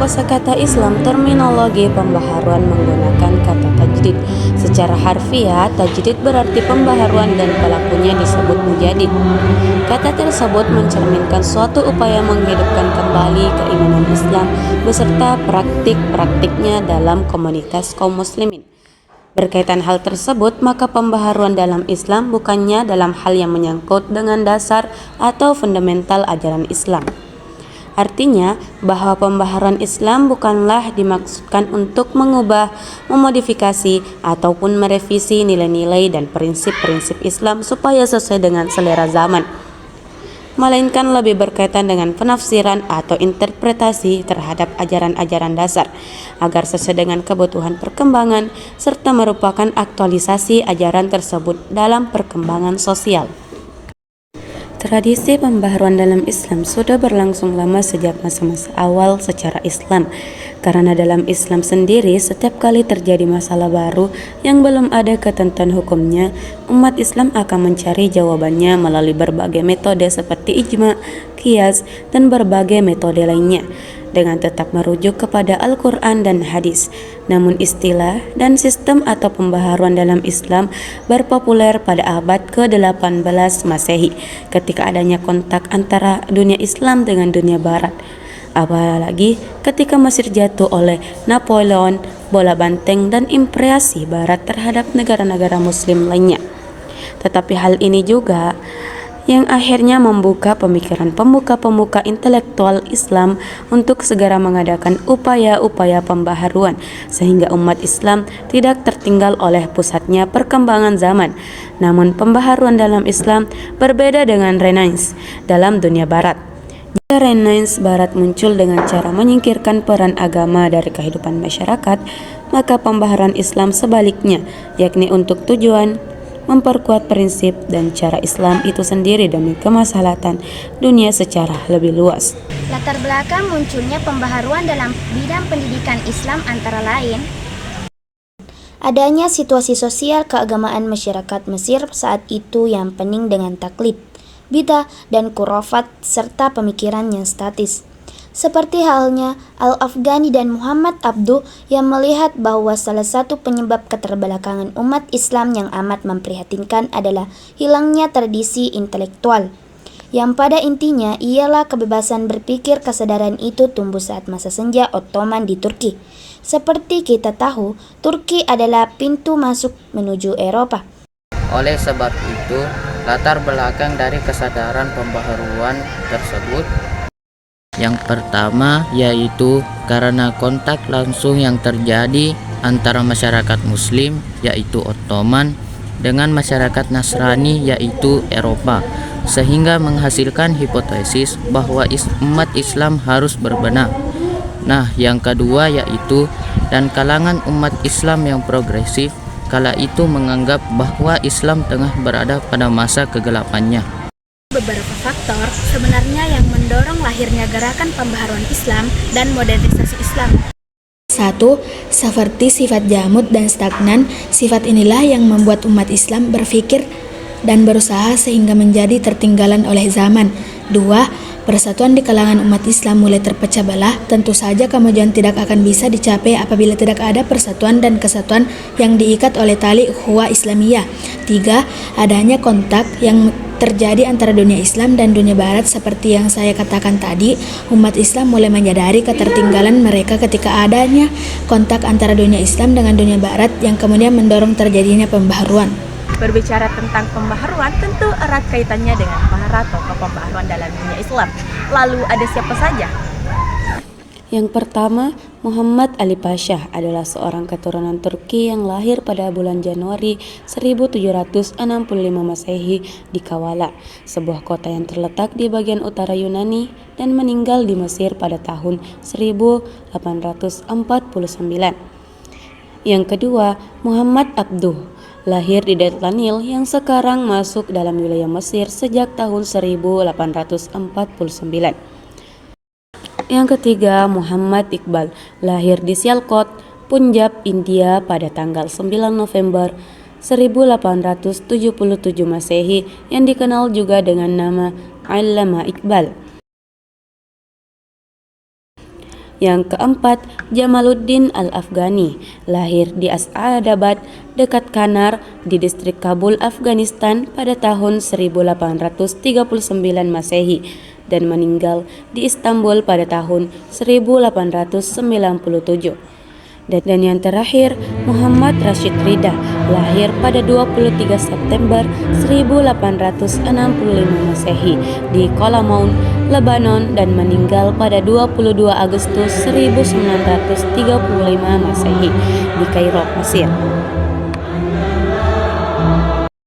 kosakata Islam, terminologi pembaharuan menggunakan kata tajdid. Secara harfiah, tajdid berarti pembaharuan dan pelakunya disebut mujaddid. Kata tersebut mencerminkan suatu upaya menghidupkan kembali keimanan Islam beserta praktik-praktiknya dalam komunitas kaum muslimin. Berkaitan hal tersebut, maka pembaharuan dalam Islam bukannya dalam hal yang menyangkut dengan dasar atau fundamental ajaran Islam. Artinya, bahwa pembaharuan Islam bukanlah dimaksudkan untuk mengubah, memodifikasi, ataupun merevisi nilai-nilai dan prinsip-prinsip Islam supaya sesuai dengan selera zaman, melainkan lebih berkaitan dengan penafsiran atau interpretasi terhadap ajaran-ajaran dasar, agar sesuai dengan kebutuhan perkembangan, serta merupakan aktualisasi ajaran tersebut dalam perkembangan sosial. Tradisi pembaharuan dalam Islam sudah berlangsung lama sejak masa-masa awal secara Islam, karena dalam Islam sendiri setiap kali terjadi masalah baru yang belum ada ketentuan hukumnya, umat Islam akan mencari jawabannya melalui berbagai metode seperti ijma, qiyas, dan berbagai metode lainnya, dengan tetap merujuk kepada Al-Quran dan hadis. Namun istilah dan sistem atau pembaharuan dalam Islam berpopuler pada abad ke-18 Masehi ketika adanya kontak antara dunia Islam dengan dunia Barat. Apalagi ketika Mesir jatuh oleh Napoleon, bola banteng dan impresi Barat terhadap negara-negara Muslim lainnya. Tetapi hal ini juga yang akhirnya membuka pemikiran pemuka-pemuka intelektual Islam untuk segera mengadakan upaya-upaya pembaharuan sehingga umat Islam tidak tertinggal oleh pusatnya perkembangan zaman. Namun pembaharuan dalam Islam berbeda dengan Renaissance dalam dunia Barat. Jika Renaissance Barat muncul dengan cara menyingkirkan peran agama dari kehidupan masyarakat, maka pembaharuan Islam sebaliknya, yakni untuk tujuan memperkuat prinsip dan cara Islam itu sendiri demi kemaslahatan dunia secara lebih luas. Latar belakang munculnya pembaharuan dalam bidang pendidikan Islam antara lain adanya situasi sosial keagamaan masyarakat Mesir saat itu yang pening dengan taklid, bidah, dan khurafat serta pemikiran yang statis. Seperti halnya Al-Afghani dan Muhammad Abduh yang melihat bahwa salah satu penyebab keterbelakangan umat Islam yang amat memprihatinkan adalah hilangnya tradisi intelektual, yang pada intinya ialah kebebasan berpikir. Kesadaran itu tumbuh saat masa senja Ottoman di Turki. Seperti kita tahu, Turki adalah pintu masuk menuju Eropa. Oleh sebab itu, latar belakang dari kesadaran pembaharuan tersebut yang pertama yaitu karena kontak langsung yang terjadi antara masyarakat Muslim yaitu Ottoman dengan masyarakat Nasrani yaitu Eropa, sehingga menghasilkan hipotesis bahwa umat Islam harus berbenah. Nah, yang kedua yaitu dan kalangan umat Islam yang progresif kala itu menganggap bahwa Islam tengah berada pada masa kegelapannya. Beberapa faktor sebenarnya yang mendorong lahirnya gerakan pembaharuan Islam dan modernisasi Islam. 1. Seperti sifat jamud dan stagnan, sifat inilah yang membuat umat Islam berpikir dan berusaha sehingga menjadi tertinggalan oleh zaman. 2. Persatuan di kalangan umat Islam mulai terpecah belah. Tentu saja kemajuan tidak akan bisa dicapai apabila tidak ada persatuan dan kesatuan yang diikat oleh tali ukhuwah Islamiyah. 3. Adanya kontak yang terjadi antara dunia Islam dan dunia Barat. Seperti yang saya katakan tadi, umat Islam mulai menyadari ketertinggalan mereka ketika adanya kontak antara dunia Islam dengan dunia Barat yang kemudian mendorong terjadinya pembaharuan. Berbicara tentang pembaharuan tentu erat kaitannya dengan para tokoh pembaharuan dalam dunia Islam. Lalu ada siapa saja? Yang pertama, Muhammad Ali Pasha adalah seorang keturunan Turki yang lahir pada bulan Januari 1765 Masehi di Kavala, sebuah kota yang terletak di bagian utara Yunani, dan meninggal di Mesir pada tahun 1849. Yang kedua, Muhammad Abduh lahir di Delta Nil yang sekarang masuk dalam wilayah Mesir sejak tahun 1849. Yang ketiga, Muhammad Iqbal lahir di Sialkot, Punjab, India pada tanggal 9 November 1877 Masehi yang dikenal juga dengan nama Allama Iqbal. Yang keempat, Jamaluddin Al-Afghani, lahir di Asadabad dekat Kanar di distrik Kabul, Afghanistan pada tahun 1839 Masehi dan meninggal di Istanbul pada tahun 1897. Dan yang terakhir, Muhammad Rashid Ridha, lahir pada 23 September 1865 Masehi di Kolamoun, Lebanon dan meninggal pada 22 Agustus 1935 Masehi di Kairo, Mesir.